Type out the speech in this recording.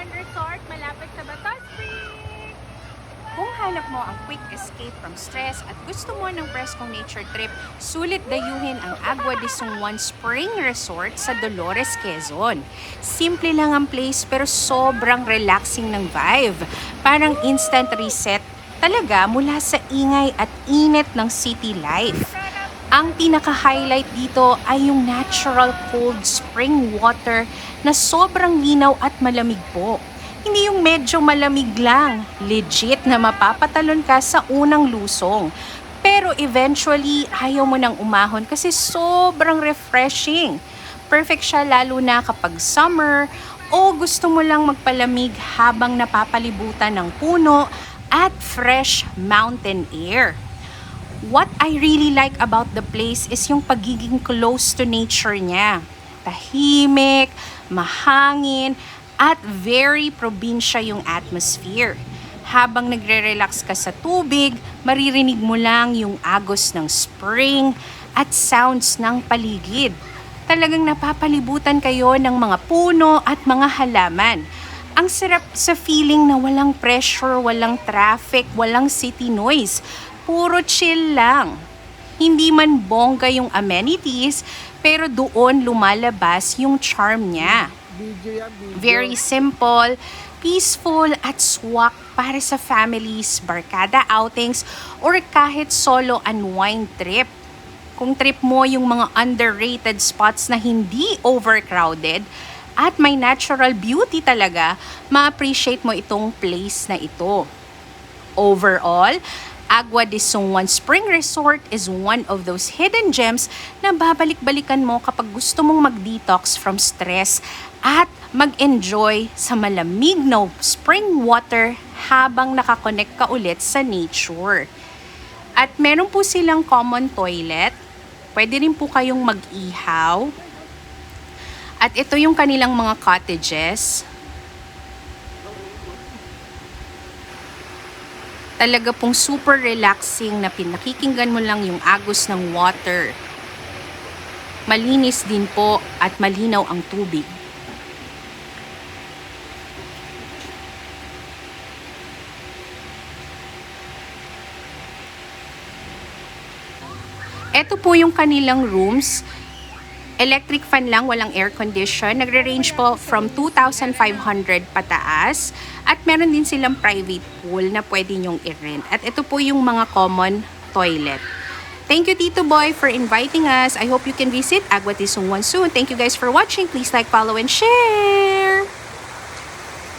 One Resort, malapit sa Batas Creek. Kung hanap mo ang quick escape from stress at gusto mo ng preskong nature trip, sulit dayuhin ang Agua de Sungwan Spring Resort sa Dolores, Quezon. Simple lang ang place pero sobrang relaxing ng vibe. Parang instant reset talaga mula sa ingay at init ng city life. Ang pinaka-highlight dito ay yung natural cold spring water na sobrang linaw at malamig po. Hindi yung medyo malamig lang, legit na mapapatalon ka sa unang lusong. Pero eventually, ayaw mo nang umahon kasi sobrang refreshing. Perfect siya lalo na kapag summer o gusto mo lang magpalamig habang napapalibutan ng puno at fresh mountain air. What I really like about the place is yung pagiging close to nature niya. Tahimik, mahangin, at very probinsya yung atmosphere. Habang nagre-relax ka sa tubig, maririnig mo lang yung agos ng spring at sounds ng paligid. Talagang napapalibutan kayo ng mga puno at mga halaman. Ang sarap sa feeling na walang pressure, walang traffic, walang city noise. Puro chill lang. Hindi man bongga yung amenities, pero doon lumalabas yung charm niya. Very simple, peaceful at swak para sa families, barkada outings, or kahit solo unwind trip. Kung trip mo yung mga underrated spots na hindi overcrowded at may natural beauty talaga, ma-appreciate mo itong place na ito. Overall, Agua de Sungwan Spring Resort is one of those hidden gems na babalik-balikan mo kapag gusto mong mag-detox from stress at mag-enjoy sa malamig na spring water habang nakakonect ka ulit sa nature. At meron po silang common toilet. Pwede rin po kayong mag-ihaw. At ito yung kanilang mga cottages. Talaga pong super relaxing na pinakikinggan mo lang yung agos ng water. Malinis din po at malinaw ang tubig. Ito po yung kanilang rooms. Electric fan lang, walang air condition. Nagre-range po from 2,500 pataas. At meron din silang private pool na pwede nyong i-rent. At ito po yung mga common toilet. Thank you, Tito Boy, for inviting us. I hope you can visit Agua de Sungwan soon. Thank you guys for watching. Please like, follow, and share!